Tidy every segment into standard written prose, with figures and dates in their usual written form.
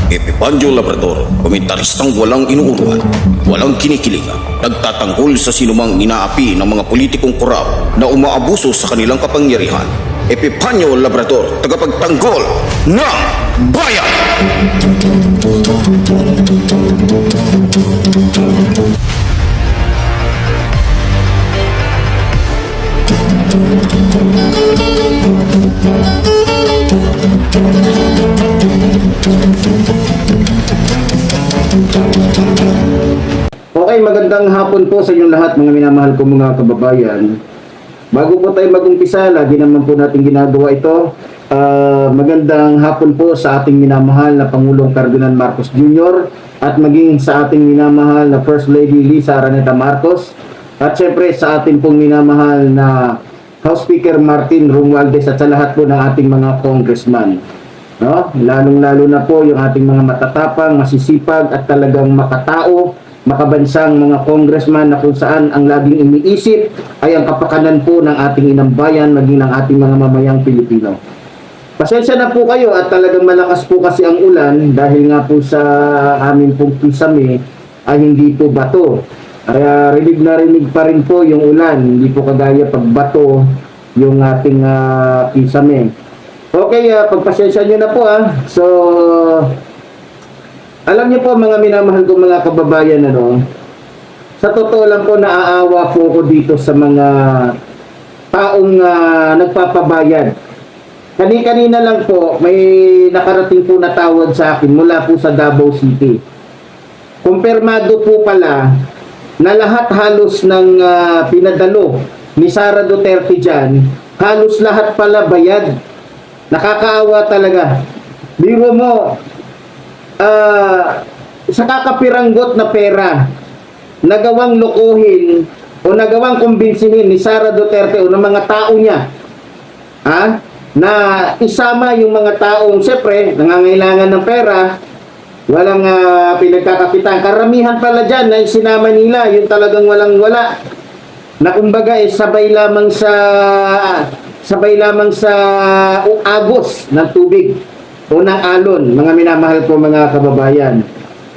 Epipandio Labrador, komentaristang walang inuunuan, walang kinikilingan, nagtatanggol sa sinumang inaapi ng mga politikong korap na umaabuso sa kanilang kapangyarihan. Epipandio Labrador, tagapagtanggol ng bayan! Okay, magandang hapon po sa inyong lahat mga minamahal ko mga kababayan. Bago po tayo mag-umpisa, lagi naman po natin ginagawa ito. Magandang hapon po sa ating minamahal na Pangulong Ferdinand Marcos Jr. at maging sa ating minamahal na First Lady Lisa Araneta Marcos. At syempre sa ating pong minamahal na House Speaker Martin Romualdez at sa lahat po ng ating mga congressman. No? Lalong-lalo na po yung ating mga matatapang, masisipag at talagang makatao, makabansang mga congressman na kung saan ang laging iniisip ay ang kapakanan po ng ating inang bayan, maging ng ating mga mamayang Pilipino. Pasensya na po kayo at talagang malakas po kasi ang ulan dahil nga po sa amin pong kisame ay hindi po bato. Kaya rinig na rinig pa rin po yung ulan, hindi po kagaya pag bato yung ating kisame. Okay, pagpasensya nyo na po So, alam niyo po mga minamahal ko mga kababayan, sa totoo lang po naaawa po ko dito sa mga taong nagpapabayad. Kanina lang po may nakarating po na tawad sa akin mula po sa Davao City. Kumpirmado po pala na lahat halos ng pinadalo ni Sara Duterte dyan, halos lahat pala bayad. Nakakaawa talaga. Biro mo, sa kakapiranggot na pera, nagawang lokohin o nagawang kumbinsihin ni Sara Duterte o ng mga tao niya, na isama yung mga taong siyempre nangangailangan ng pera, walang pinagkakapitan. Karamihan pala dyan na isinama nila yung talagang walang-wala, na kumbaga sabay lamang sa agos ng tubig o ng alon, mga minamahal ko mga kababayan.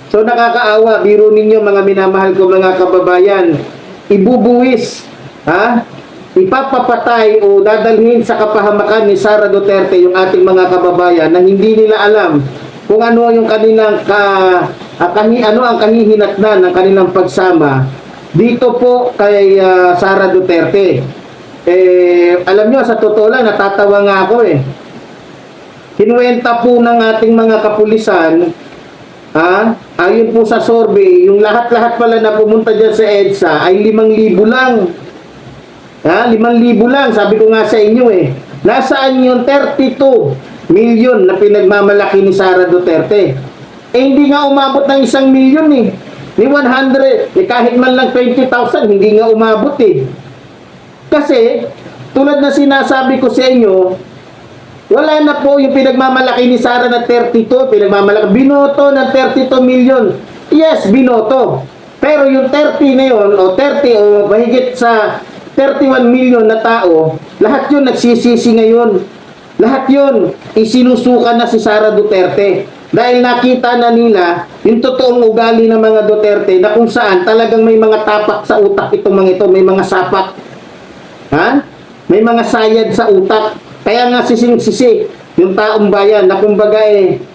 So nakakaawa, biro ninyo mga minamahal ko mga kababayan, ibubuwis, ipapapatay o dadalhin sa kapahamakan ni Sara Duterte yung ating mga kababayan na hindi nila alam kung ano yung kanilang ang kahihinatnan ng kanilang pagsama dito po kay Sara Duterte. Alam nyo, sa totoo lang, natatawa nga ako Kinuwenta po ng ating mga kapulisan, ayon po sa survey, yung lahat-lahat pala na pumunta dyan sa EDSA ay 5,000 lang. 5,000 lang, sabi ko nga sa inyo Nasaan yung 32 million na pinagmamalaki ni Sara Duterte? Hindi nga umabot ng 1 million Ni 100, kahit man lang 20,000, hindi nga umabot Kasi, tulad na sinasabi ko sa inyo, wala na po yung pinagmamalaki ni Sara na 32, binoto ng 32 million. Yes, binoto. Pero yung 30 na yun, o 30 o mahigit sa 31 million na tao, lahat yun nagsisisi ngayon. Lahat yun, isinusuka na si Sara Duterte. Dahil nakita na nila yung totoong ugali ng mga Duterte na kung saan talagang may mga tapak sa utak itong mga ito, may mga sapak. May mga sayad sa utak. Kaya nga sising-sisi yung taong bayan na kumbaga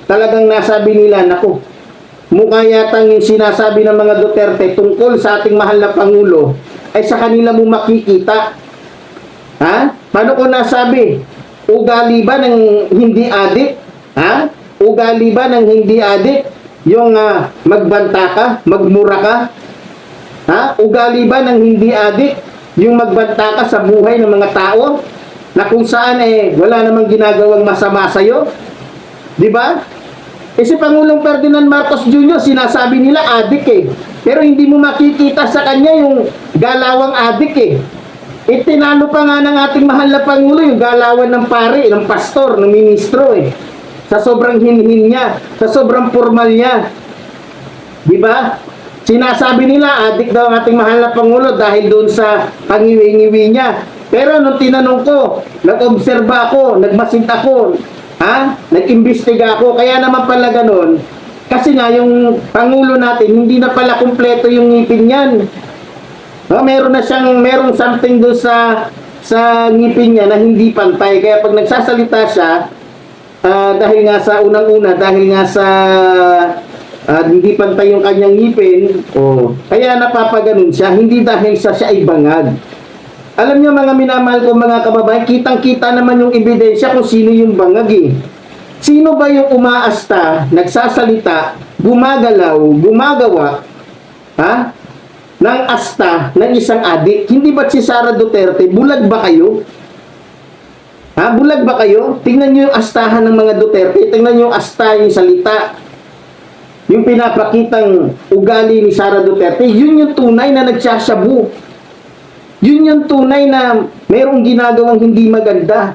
talagang nasabi nila, naku, mukha yatang yung sinasabi ng mga Duterte tungkol sa ating mahal na Pangulo ay sa kanila mo makikita. Paano ko nasabi? Ugali ba ng hindi adik? Ugali ba ng hindi adik yung magbanta ka, magmura ka? Ugali ba ng hindi adik yung magbanta ka sa buhay ng mga tao na kung saan wala namang ginagawang masama sa'yo? Diba? Si Pangulong Ferdinand Marcos Jr. sinasabi nila adik pero hindi mo makikita sa kanya yung galawang adik Itinalo pa nga ng ating mahal na Pangulo yung galawan ng pare, ng pastor, ng ministro sa sobrang hinhin niya, sa sobrang formal niya. Diba? Sinasabi nila, adik daw ang ating mahal na Pangulo dahil doon sa pangiwi-ngiwi niya. Pero nung tinanong ko, nag-obserba ako, nagmasid ako, nag-imbestiga ako, kaya naman pala ganun, Kasi nga, yung Pangulo natin, hindi na pala kumpleto yung ngipin yan. No, merong something doon sa ngipin niya na hindi pantay. Kaya pag nagsasalita siya, dahil nga sa unang-una, dahil nga sa hindi pantay yung kanyang ngipin, kaya napapaganon siya, hindi dahil siya ay bangag. Alam niyo mga minamahal ko mga kababayan, kitang-kita naman yung ebidensya kung sino yung bangag eh. Sino ba yung umaasta, nagsasalita, gumagalaw, gumagawa, ng asta ng isang adik? Hindi ba si Sara Duterte? Bulag ba kayo? Bulag ba kayo? Tingnan niyo yung astahan ng mga Duterte. Tingnan niyo yung asta, yung salita. Yung pinapakitang ugali ni Sara Duterte. Yun yung tunay na nagsasyabu. Yun yung tunay na mayroong ginagawang hindi maganda.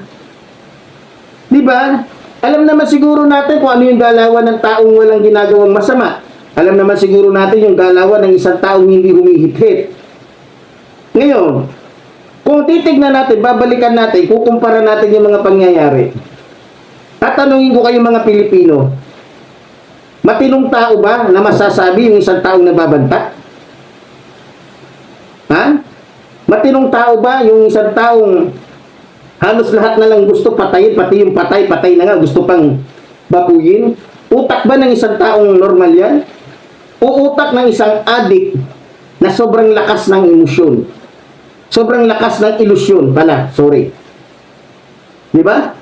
Di ba? Alam naman siguro natin kung ano yung galawan ng taong walang ginagawang masama. Alam naman siguro natin yung galawan ng isang taong hindi humihit-hit. Ngayon, kung titignan natin, babalikan natin, kukumpara natin yung mga pangyayari. Tatanungin ko kayo mga Pilipino, matinong tao ba na masasabi yung isang taong nababanta? Matinong tao ba yung isang taong halos lahat na lang gusto patayin, pati yung patay na nga, gusto pang bakuyin? Utak ba ng isang taong normal yan? O utak ng isang adik na sobrang lakas ng emosyon? Sobrang lakas ng ilusyon pala, sorry. Di ba?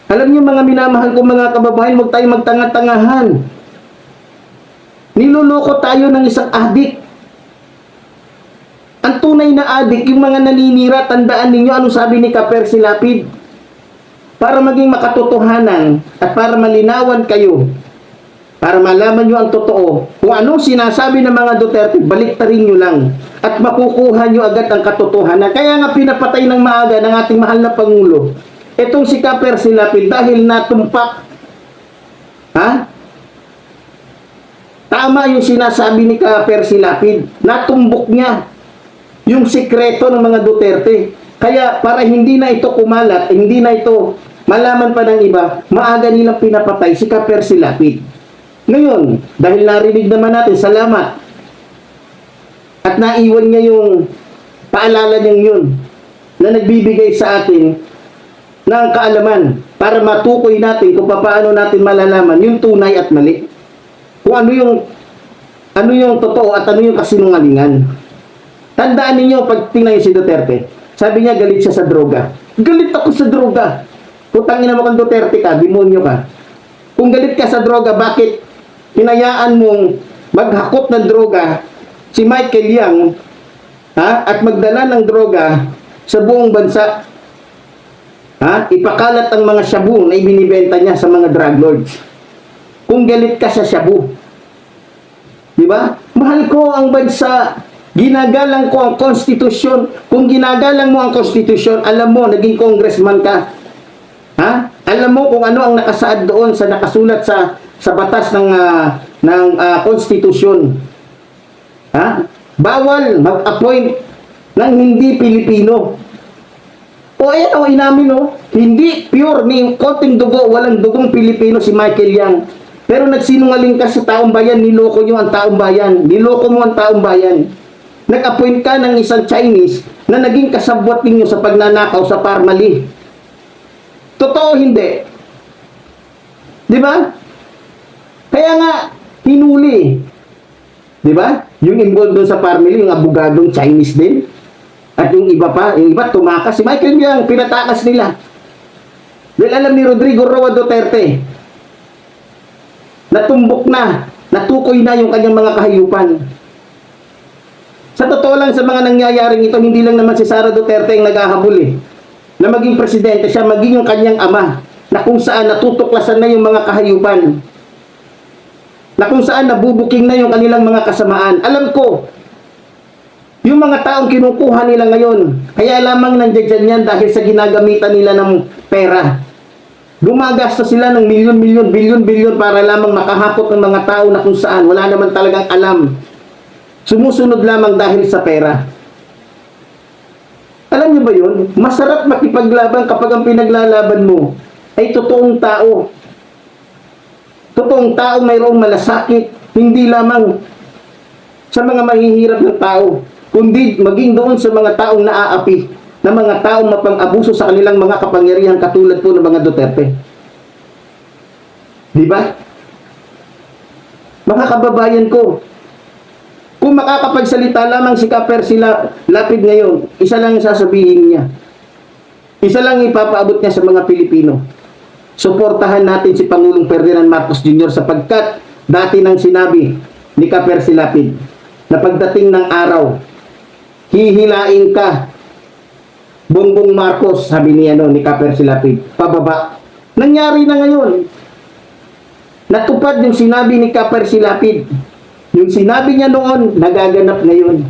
Alam niyo mga minamahal ko mga kababayan, huwag tayo magtanga-tangahan. Niloloko tayo ng isang adik. Ang tunay na adik, yung mga naninira, tandaan ninyo anong sabi ni Kapersi Lapid. Para maging makatotohanan at para malinawan kayo, para malaman nyo ang totoo, kung anong sinasabi ng mga Duterte, baliktarin nyo lang at makukuha nyo agad ang katotohanan. Kaya nga pinapatay ng maaga ng ating mahal na Pangulo itong si Kapersi Lapid dahil natumpak. Tama yung sinasabi ni Kapersi Lapid. Natumbok niya yung sikreto ng mga Duterte. Kaya para hindi na ito kumalat, hindi na ito malaman pa ng iba, maaga nilang pinapatay si Kapersi Lapid. Ngayon, dahil narinig naman natin, salamat. At naiwan niya yung paalala niyang yun na nagbibigay sa atin ng kaalaman para matukoy natin kung paano natin malalaman yung tunay at mali. Kung ano yung totoo at ano yung kasinungalingan. Tandaan ninyo pag tingnan si Duterte, sabi niya galit siya sa droga. Galit ako sa droga. Putangin mo kang Duterte ka, demonyo ka. Kung galit ka sa droga, bakit hinayaan mong maghakot ng droga si Michael Yang at magdala ng droga sa buong bansa? Ipakalat ang mga shabu na ibinibenta niya sa mga drug lords. Kung galit ka sa shabu, di ba? Mahal ko ang bansa, ginagalang ko ang konstitusyon. Kung ginagalang mo ang konstitusyon, alam mo, naging congressman ka. Alam mo kung ano ang nakasaad doon sa nakasulat sa batas ng konstitusyon. Bawal mag-appoint ng hindi Pilipino. Ayan inamin hindi pure ni konting dugo, walang dugong Pilipino si Michael Yang. Pero nagsinungaling ka sa taong bayan, niloko nyo ang taong bayan. Niloko mo ang taong bayan. Nag-appoint ka ng isang Chinese na naging kasabwat ninyo sa pagnanakaw sa Parmali. Totoo hindi? Di ba? Kaya nga, hinuli. Di ba? Yung involved doon sa Parmali, yung abogadong Chinese din. At yung iba tumakas. Si Michael Yang, pinatakas nila. Dahil alam ni Rodrigo Roa Duterte, natumbok na, natukoy na yung kanyang mga kahayupan. Sa totoo lang sa mga nangyayaring ito, hindi lang naman si Sara Duterte ang naghahabol na maging presidente siya, maging yung kanyang ama, na kung saan natutuklasan na yung mga kahayupan. Na kung saan nabubuking na yung kanilang mga kasamaan. Alam ko, yung mga taong kinukuha nila ngayon, kaya lamang nandiyan yan dahil sa ginagamitan nila ng pera. Gumagasta sila ng milyon-milyon, bilyon-bilyon para lamang makahakot ng mga tao na kung saan wala naman talagang alam. Sumusunod lamang dahil sa pera. Alam niyo ba yun? Masarap makipaglaban kapag ang pinaglalaban mo ay totoong tao. totoong tao mayroong malasakit, hindi lamang sa mga mahihirap ng tao, kundi maging doon sa mga taong naaapi, na mga taong mapang-abuso sa kanilang mga kapangyarihan katulad po ng mga Duterte. Di ba? Mga kababayan ko, kung makakapagsalita lamang si Ka-Percy Lapid ngayon, isa lang ang sasabihin niya. Isa lang ipapaabot niya sa mga Pilipino. Suportahan natin si Pangulong Ferdinand Marcos Jr. sapagkat dati nang sinabi ni Ka-Percy Lapid na pagdating ng araw, hihilain ka, Bongbong Marcos, sabi niya ni Ka-Percy Lapid, pababa. Nangyari na ngayon. Natupad yung sinabi ni Ka-Percy Lapid. Yung sinabi niya noon, nagaganap ngayon.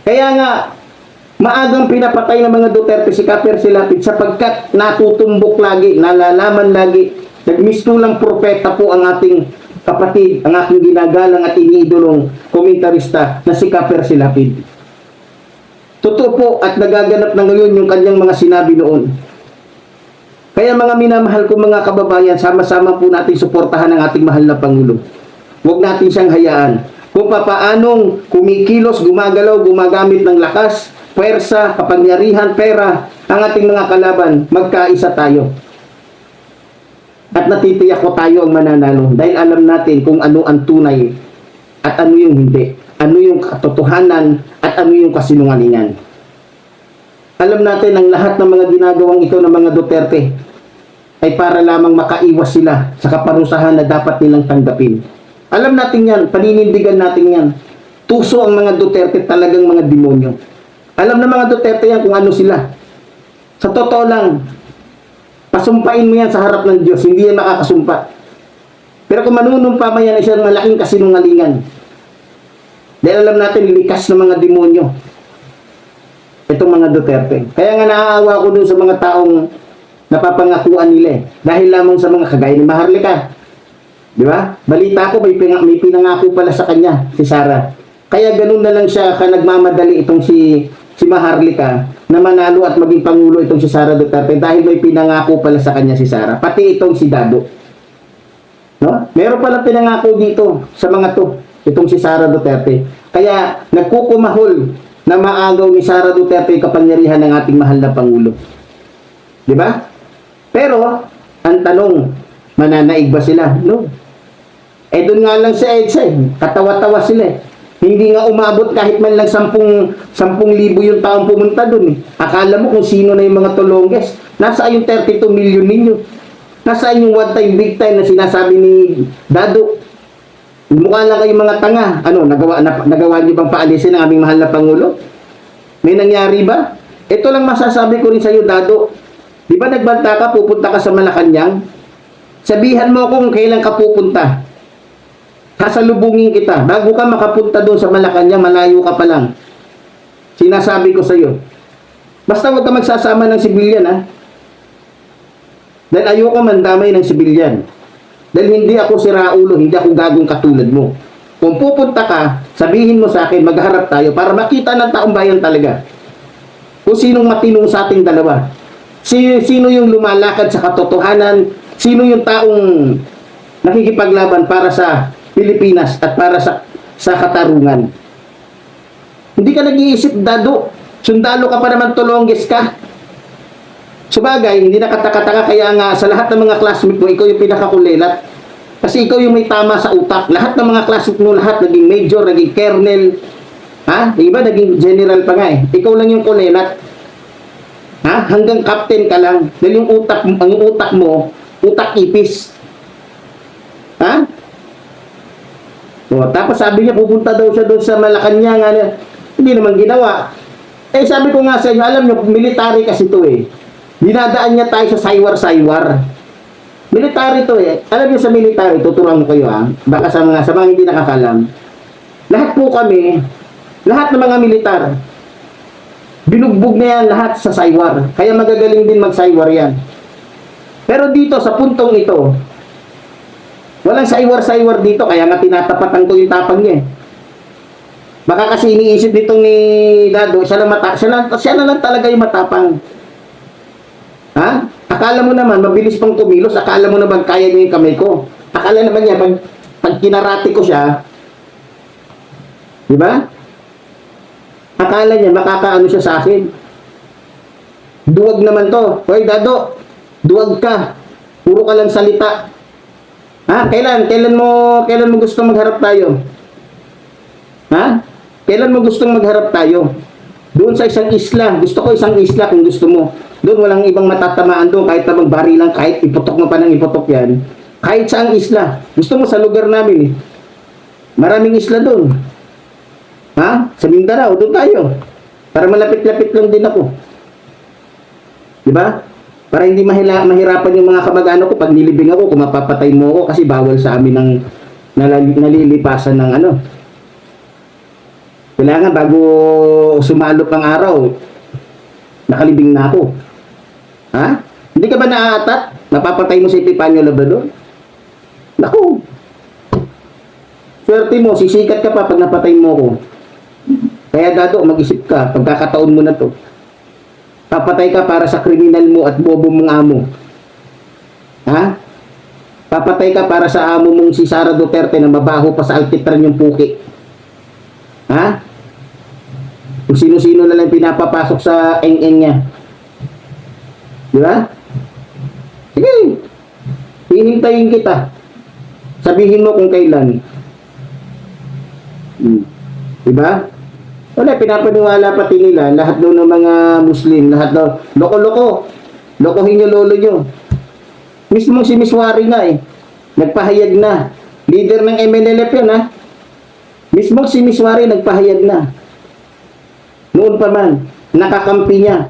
Kaya nga, maagang pinapatay ng mga Duterte si Ka-Percy Lapid sapagkat natutumbok lagi, nalalaman lagi, nagmistulang propeta po ang ating kapatid, ang aking ginagalang at iniidolong komentarista na si Ka-Percy Lapid. Totoo po at nagaganap na ngayon yung kanyang mga sinabi noon. Kaya mga minamahal ko mga kababayan, sama-sama po natin suportahan ang ating mahal na Pangulo. Huwag natin siyang hayaan. Kung papaanong kumikilos, gumagalaw, gumagamit ng lakas, pwersa, kapangyarihan, pera, ang ating mga kalaban, magkaisa tayo. At natitiyak ko tayo ang mananalo dahil alam natin kung ano ang tunay at ano yung hindi. Ano yung katotohanan at ano yung kasinungalingan. Alam natin ang lahat ng mga ginagawang ito ng mga Duterte ay para lamang makaiwas sila sa kaparusahan na dapat nilang tanggapin. Alam natin yan, paninindigan natin yan. Tuso ang mga Duterte talagang mga demonyo. Alam ng mga Duterte yan kung ano sila. Sa totoo lang, pasumpain mo yan sa harap ng Diyos, hindi yan makakasumpa. Pero kung manunumpa mo yan, ay siyang malaking kasinungalingan. Dahil alam natin, likas ng mga demonyo itong mga Duterte. Kaya nga naaawa ko dun sa mga taong napapangakuan nila dahil lamang sa mga kagaya ni Maharlika. Di ba? Balita ko, may pinangako pala sa kanya, si Sara. Kaya ganun na lang siya nagmamadali itong si Maharlika na manalo at maging Pangulo itong si Sara Duterte dahil may pinangako pala sa kanya si Sara. Pati itong si Dado. No? Meron pala pinangako dito sa mga to, itong si Sara Duterte. Kaya nagkukumahol na maagaw ni Sara Duterte kapangyarihan ng ating mahal na Pangulo. Di ba? Pero, ang tanong, mananaig ba sila? No. Doon nga lang sa EDSA, katawa-tawa sila. Hindi nga umabot kahit man lang 10,000 yung taong pumunta doon. Akala mo kung sino na yung mga tulongges. Nasaan yung 32 million ninyo? Nasaan yung one time, big time na sinasabi ni Dado? Mukha lang kayong mga tanga. Ano, nagawa niyo bang paalisin ang aming mahal na Pangulo? May nangyari ba? Ito lang masasabi ko rin sa iyo, Dado. Di ba nagbanta ka, pupunta ka sa Malacanang? Sabihan mo kung kailan ka pupunta. Sasalubungin kita. Bago ka makapunta doon sa Malacanang, malayo ka pa lang. Sinasabi ko sa iyo. Basta huwag ka magsasama ng sibilyan, ha? Dahil ayoko mandamay ng sibilyan. Dahil hindi ako si Raulo, hindi ako gagong katulad mo. Kung pupunta ka, sabihin mo sa akin, magharap tayo para makita ng taong bayan talaga. Kung sinong matinong sa ating dalawa. Sino yung lumalakad sa katotohanan, sino yung taong nakikipaglaban para sa Pilipinas at para sa katarungan. Hindi ka nag-iisip, Dado. Sundalo ka pa naman, tulongges ka. Sabagay, hindi na kataka-taka kaya nga sa lahat ng mga classmate mo, ikaw yung pinakakulelat. Kasi ikaw yung may tama sa utak. Lahat ng mga classmate mo, lahat naging major, naging colonel. Ha? Di ba? Naging general pa nga eh. Ikaw lang yung kulelat. Ha? Hanggang captain ka lang. Dahil yung utak mo, utak ipis. Ha? O, tapos sabi niya, pupunta daw siya doon sa Malacanang. Hindi naman ginawa. Sabi ko nga sa inyo, alam niyo, military kasi ito eh. Dinadaan niya tayo sa saywar-saywar. Military to eh. Alam niyo sa military, tuturuan ko kayo ha. Baka sa mga hindi nakakalam. Lahat po kami, lahat ng mga militar, binugbog na yan lahat sa saywar. Kaya magagaling din mag-saywar yan. Pero dito, sa puntong ito, walang saywar-saywar dito, kaya nga tinatapatan ko yung tapang niya eh. Baka kasi iniisip nitong ni Dado, siya na lang talaga yung matapang. Ha? Akala mo naman, mabilis pang kumilos, akala mo naman kaya niya yung kamay ko. Akala naman niya, pag kinarate ko siya, di ba? Akala niya, makakaano siya sa akin. Duwag naman to. Hoy, Dado, duwag ka. Puro ka lang salita. Ha? Kailan mo gustong magharap tayo? Ha? Kailan mo gustong magharap tayo? Doon sa isang isla. Gusto ko isang isla kung gusto mo. Doon walang ibang matatamaan doon. Kahit na magbarilang, kahit iputok mo pa ng iputok yan. Kahit saang isla. Gusto mo sa lugar namin eh. Maraming isla doon. Ha? Sa Mindanao, doon tayo. Para malapit-lapit lang din ako. Di ba? Para hindi mahirapan yung mga kamag-anak ko pag nilibing ako, kung mapapatay mo ako kasi bawal sa amin ng nalilipasan ng ano. Kailangan bago sumalop ang araw, nakalibing na ako. Ha? Hindi ka ba naaatat? Mapapatay mo si Epifanio Labrador? Naku! Swerte mo, sisikat ka pa pag napatay mo ako. Kaya Dado, mag-isip ka, pagkakataon mo na to. Papatay ka para sa kriminal mo at bobo mong amo. Ha? Papatay ka para sa amo mong si Sara Duterte na mabaho pa sa altitran yung puki. Ha? Kung sino-sino na lang pinapapasok sa eng-eng niya. Di ba? Sige. Hihintayin kita. Sabihin mo kung kailan. Di ba? Wala, pinapaniwala pati nila, lahat daw ng mga Muslim, lahat daw, loko-loko. Lokohin nyo lolo nyo. Mismo si Miss Wari nga eh. Nagpahayag na. Leader ng MNLF yan ha. Mismo si Miss Wari nagpahayag na. Noon pa man, nakakampi niya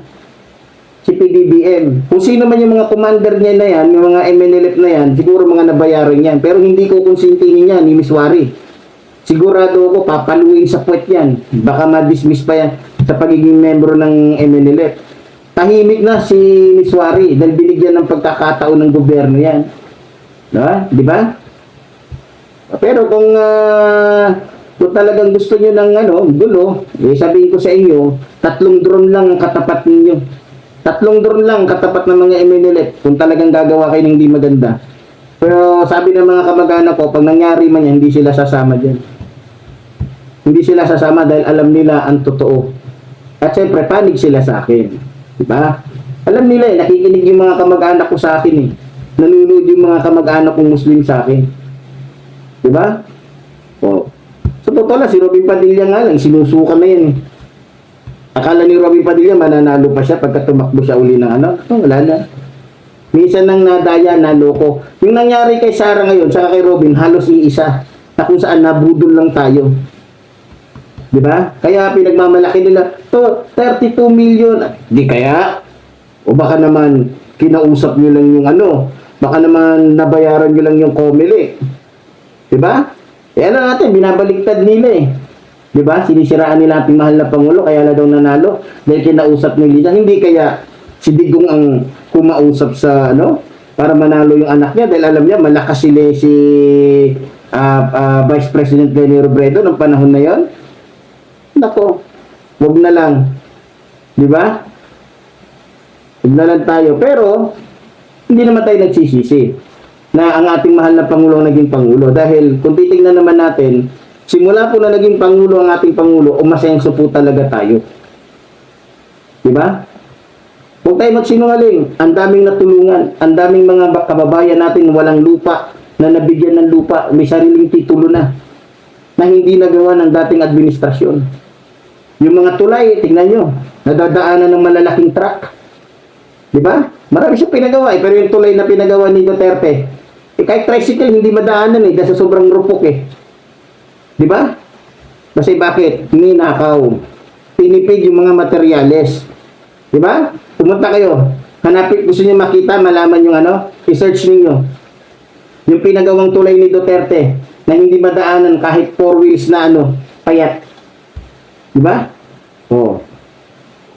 si PBBM. Kung sino man yung mga commander niya na yan, yung mga MNLF na yan, siguro mga nabayaran yan. Pero hindi ko konsintingin yan ni Miss Wari. Sigurado ako, papaluin sa puwet yan. Baka ma-dismiss pa yan sa pagiging membro ng MNLF. Tahimik na si Miss Wari dahil binigyan ng pagkakataon ng gobyerno yan. Diba? Diba? Pero kung talagang gusto nyo ng gulo, sabihin ko sa inyo, 3 drone lang ang katapat ninyo. 3 drone lang katapat ng mga MNLF kung talagang gagawa kayo ng hindi maganda. Pero sabi ng mga kamag-anak ko, pag nangyari man yan, hindi sila sasama dyan. Hindi sila sasama dahil alam nila ang totoo. At syempre, panig sila sa akin. Diba? Alam nila eh, nakikinig yung mga kamag-anak ko sa akin eh. Nanonood yung mga kamag-anak kong Muslim sa akin. Diba? O. Sa totoo lang, si Robin Padilla nga lang, sinusukan na yan eh. Akala ni Robin Padilla, mananalo pa siya pagka tumakbo siya uli ng wala na. Minsan nang nadaya, naloko. Yung nangyari kay Sara ngayon, saka kay Robin, halos iisa. Na kung saan nabudol lang tayo. Diba? Kaya pinagmamalaki nila, to 32 million. Di kaya? O baka naman, kinausap nyo lang yung baka naman nabayaran nyo lang yung Comelec. Diba? Kaya natin, binabaliktad nila eh. Diba? Sinisiraan nila ating mahal na Pangulo, kaya na daw nanalo. Dahil kinausap nila. Hindi kaya si Digong ang kumausap sa para manalo yung anak niya dahil alam niya malakas sila si Vice President Leni Robredo ng panahon na yon. Nako, wag na lang. Di ba? Wag na lang tayo. Pero, hindi naman tayo nagsisisi na ang ating mahal na Pangulo ang naging Pangulo. Dahil, kung titingnan naman natin, simula po na naging Pangulo ang ating Pangulo, umasenso po talaga tayo. Di ba? Huwag tayo magsinungaling. Ang daming natulungan. Ang daming mga kababayan natin walang lupa, na nabigyan ng lupa, may sariling titulo na hindi nagawa ng dating administrasyon. Yung mga tulay, tingnan nyo, nadadaanan ng malalaking truck. Di ba? Marami siyang pinagawa pero yung tulay na pinagawa ni Duterte, kahit tricycle hindi madaanan dahil sa sobrang rupok Di ba? Kasi bakit? Ninakaw. Pinipid yung mga materyales. Di ba? Pumunta kayo, hanapin, gusto niyo makita, malaman yung i-search niyo yung pinagawang tulay ni Duterte na hindi madaanan kahit 4 wheels na payat. Diba? Oh.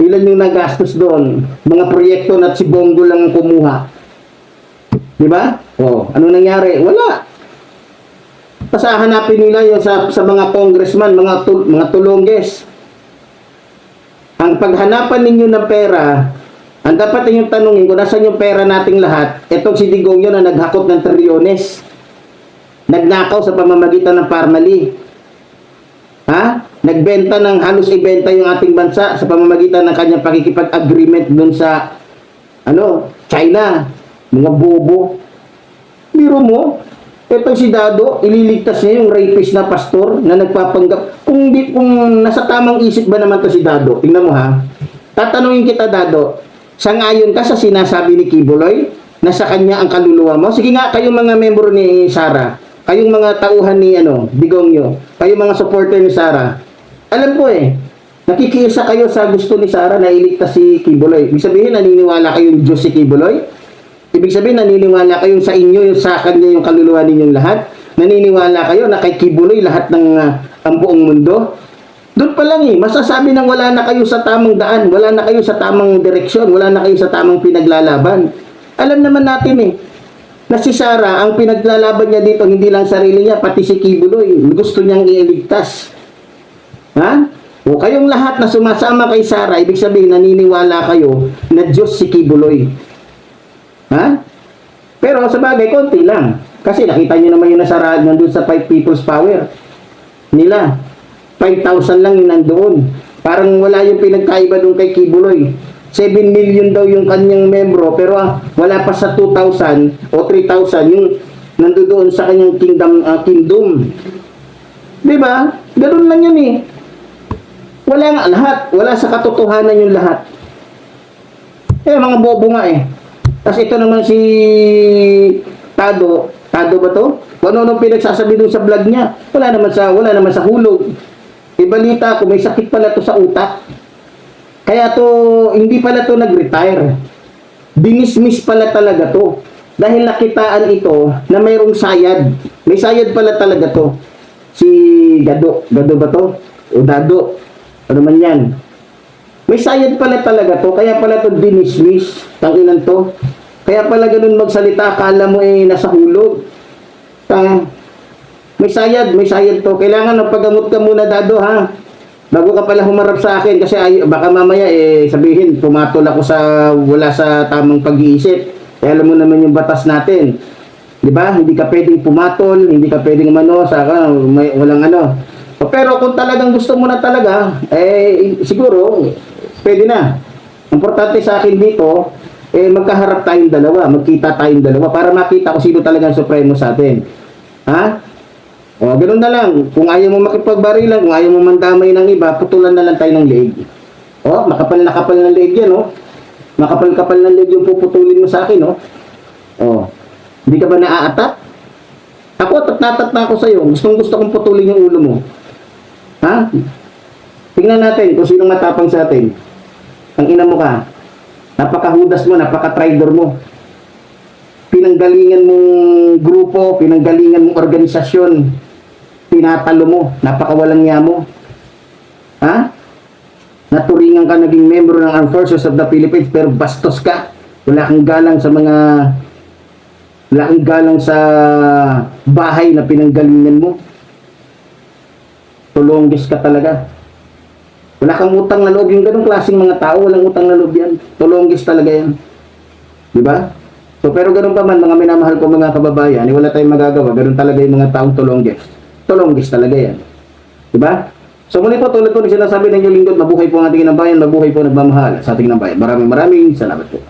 Ilan yung nagastos doon? Mga proyekto na si Bongo lang kumuha. Diba? Oh. Ano nangyari? Wala. Tapos hanapin nila yung sa mga congressman, mga tulongges. Ang paghanapan ninyo ng pera, ang dapat ninyong tanungin kung nasaan yung pera nating lahat, etong si Digong yun na naghakot ng trilyones. Nagnakaw sa pamamagitan ng Parmali. Ha? Nagbenta ng halos ibenta yung ating bansa sa pamamagitan ng kanyang pakikipag-agreement dun sa China. Mga bobo. Biro mo, etong si Dado, ililigtas niya yung rapist na pastor na nagpapanggap. Kung nasa tamang isip ba naman to si Dado, tingnan mo ha. Tatanungin kita, Dado, sangayon ka sa sinasabi ni Kibuloy na sa kanya ang kaluluwa mo? Sige nga, kayong mga membro ni Sara, kayong mga tauhan ni Digongyo, kayong mga supporter ni Sara, alam ko nakikiisa kayo sa gusto ni Sara na iligtas si Kibuloy. Ibig sabihin, naniniwala kayong Diyos si Kibuloy? Ibig sabihin, naniniwala kayo sa inyo, sa kanya yung kaluluwa ninyong lahat? Naniniwala kayo na kay Kibuloy lahat ng ang buong mundo? Doon pa lang masasabi nang wala na kayo sa tamang daan, wala na kayo sa tamang direksyon, wala na kayo sa tamang pinaglalaban. Alam naman natin na si Sara, ang pinaglalaban niya dito, hindi lang sarili niya, pati si Kibuloy, gusto niyang iligtas. Ha? O kayong lahat na sumasama kay Sara, ibig sabihin, naniniwala kayo na Diyos si Kibuloy. Ha? Pero sa bagay, konti lang. Kasi nakita nyo naman yung nasa nandun sa 5 People's Power nila. 5,000 lang yung nandoon. Parang wala yung pinagkaiba doon kay Kibuloy. 7 million daw yung kanyang membro, pero wala pa sa 2,000 o 3,000 yung nandoon sa kanyang kingdom. Diba? Ganun lang yun Wala nga lahat. Wala sa katotohanan yung lahat. Mga bobo nga Tapos ito naman si Tado ba to? Kung ano pinagsasabi dun sa vlog niya, wala naman sa hulog. Balita ko, may sakit pala to sa utak. Kaya to, hindi pala to nag-retire. Dinismiss pala talaga to. Dahil nakitaan ito na mayroong sayad. May sayad pala talaga to. Si Gado ba to? O Dado. Ano man yan. May sayad pala talaga to, kaya pala to dinismiss, tanginan to. Kaya pala ganun magsalita, akala mo nasa hulog. May sayad to. Kailangan magpagamot ka muna, Dado, ha? Bago ka pala humarap sa akin, kasi baka mamaya sabihin, pumatol ako wala sa tamang pag-iisip. Kaya alam mo naman yung batas natin. Di ba? Hindi ka pwedeng pumatol, hindi ka pwedeng walang Pero kung talagang gusto mo na talaga, siguro, pwede na. Importante sa akin dito, magkaharap tayong dalawa, magkita tayong dalawa para makita kung sino talagang supremo sa atin. Ha? O, ganun na lang. Kung ayaw mo makipagbarilan, kung ayaw mo mandamay ng iba, putulan na lang tayo ng leeg. O, makapal na kapal ng leeg yan, Makapal-kapal ng leeg yung puputulin mo sa akin, O, hindi ka ba naaatat? Ako, tatat na ako sa'yo. Gusto kong putulin yung ulo mo. Ha? Tingnan natin kung sino matapang sa atin. Ang ina mo ka. Napakahudas mo, napaka-traidor mo. Pinanggalingan mong grupo, pinanggalingan mong organisasyon. Tinatalo mo, napakawalang niya mo. Ha? Naturingan ka naging member ng Armed Forces of the Philippines pero bastos ka. Wala kang galang sa bahay na pinanggalingan mo. Tulonggis ka talaga. Wala kang utang na loob. Yung ganong klaseng mga tao, walang utang na loob yan. Tulonggis talaga yan. Diba? So, pero ganun pa man, mga minamahal ko mga kababayan, wala tayong magagawa. Ganun talaga yung mga taong tulonggis. Tulonggis talaga yan. Diba? So, muli po, tulad po na sinasabi ng inyong lingkod, mabuhay po ang ating inang bayan, mabuhay po nagmamahal sa ating inang bayan. Maraming salamat po.